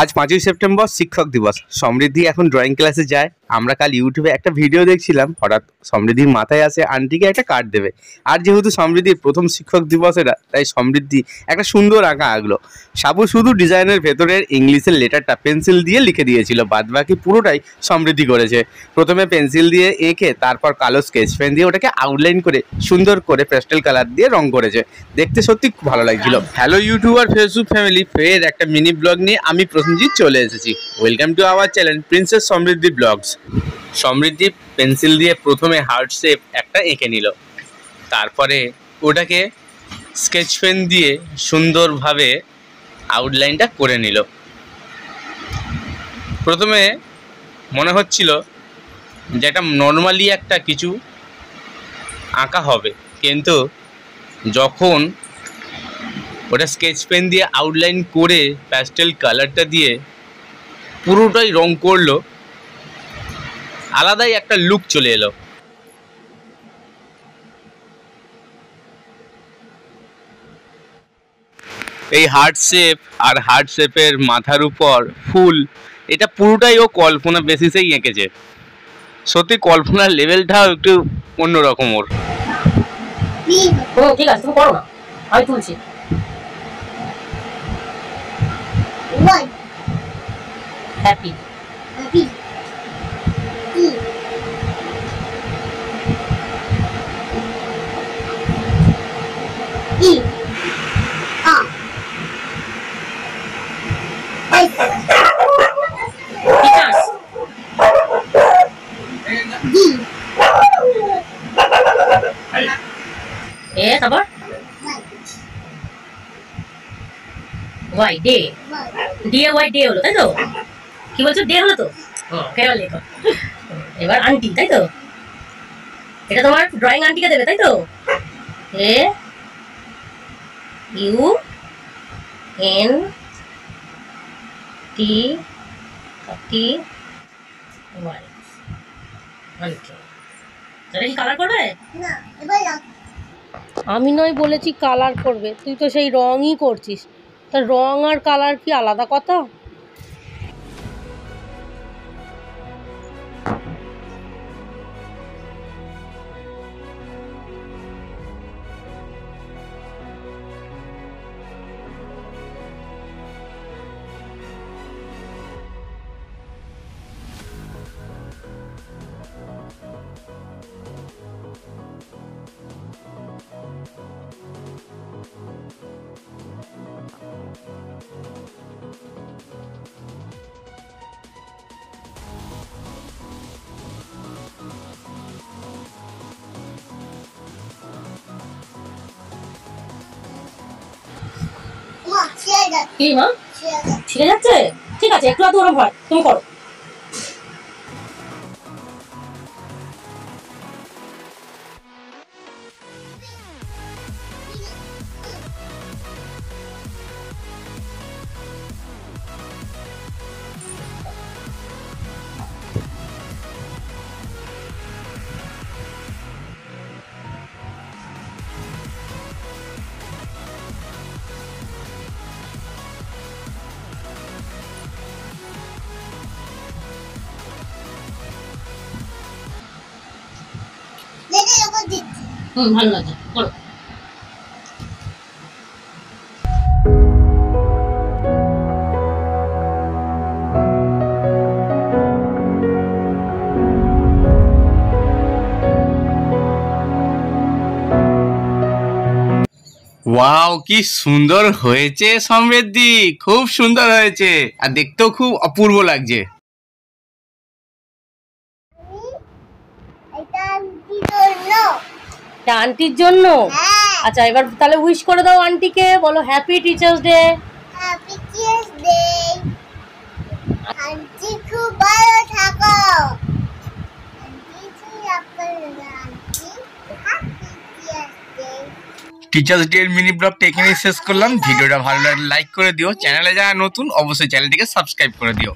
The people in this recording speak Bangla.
আজ 5ই সেপ্টেম্বর শিক্ষক দিবস। সমৃদ্ধি এখন ড্রয়িং ক্লাসে যায়। আমরা কাল ইউটিউবে একটা ভিডিও দেখছিলাম, হঠাৎ সমৃদ্ধির মাথায় আসে আন্টিকে একটা কার্ড দেবে। আর যেহেতু সমৃদ্ধির প্রথম শিক্ষক দিবস এটা, তাই সমৃদ্ধি একটা সুন্দর আঁকা আঁকলো। সাবু শুধু ডিজাইনের ভেতরের ইংলিশের লেটারটা পেন্সিল দিয়ে লিখে দিয়েছিল, বাদবাকি পুরোটাই সমৃদ্ধি করেছে। প্রথমে পেন্সিল দিয়ে এঁকে, তারপর কালো স্কেচ পেন দিয়ে ওটাকে আউটলাইন করে সুন্দর করে পেস্টেল কালার দিয়ে রং করেছে। দেখতে সত্যি খুব ভালো লাগছিল। হ্যালো ইউটিউবার ফেসবুক ফ্যামিলি, ফের একটা মিনি ব্লগ নিয়ে আমি প্রসেনজিৎ চলে এসেছি। Welcome to our channel princess Samriddhi vlogs. Samriddhi pencil দিয়ে প্রথমে হার্ট শেপ একটা এঁকে নিল, তারপরে ওটাকে স্কেচ পেন দিয়ে সুন্দরভাবে আউটলাইনটা করে নিল। প্রথমে মনে হচ্ছিল যে এটা নর্মালি একটা কিছু আঁকা হবে, কিন্তু যখন ওটা স্কেচ পেন দিয়ে আউটলাইন করে প্যাস্টেল কালারটা দিয়ে পুরোটাই রং করলো, আলাদাই একটা লুক চলে এলো। এই হার্ট শেপ আর হার্ট শেপের মাথার উপর ফুল, এটা পুরোটাই ও কল্পনা বেসিসেই এঁকেছে। সত্যি কল্পনার লেভেলটাও একটু অন্যরকম ওর। ঠিক আছে, তুমি করো না, আমি তুলছি। হ্যাপি হ্যাপি ডে দিয়ে ওয়াই ডে হলো, তাই তো? কি বলছো, ডে হলো তো? ফেরাল লেখো। এবার আন্টি, তাই তো? এটা তোমার ড্রয়িং আন্টিকে দেবে, তাই তো? A U N T T Y aunty. এটা কি কালার করবে? না, এবার আমি নয় বলেছি কালার করবে, তুই তো সেই রঙই করছিস। তা রং আর কালার কি আলাদা কথা? কি মা ছিঁড়ে যাচ্ছে? ঠিক আছে, একটু আধ ওরম হয়, তুমি করো। ভালো লাগছে, করো। ওয়াও, কি সুন্দর হয়েছে সমৃদ্ধি, খুব সুন্দর হয়েছে, আর দেখতেও খুব অপূর্ব লাগছে। আন্টির জন্য? আচ্ছা, এবার তাহলে উইশ করে দাও আন্টিকে, বলো happy teachers day. Happy teachers day, aunty খুব ভালো থাকো। টিচার্স ডে এর মিনি ব্লগটা এখানেই শেষ করলাম। ভিডিওটা ভালো লাগলে লাইক করে দিও, চ্যানেলে যারা নতুন অবশ্যই চ্যানেলটিকে সাবস্ক্রাইব করে দিও।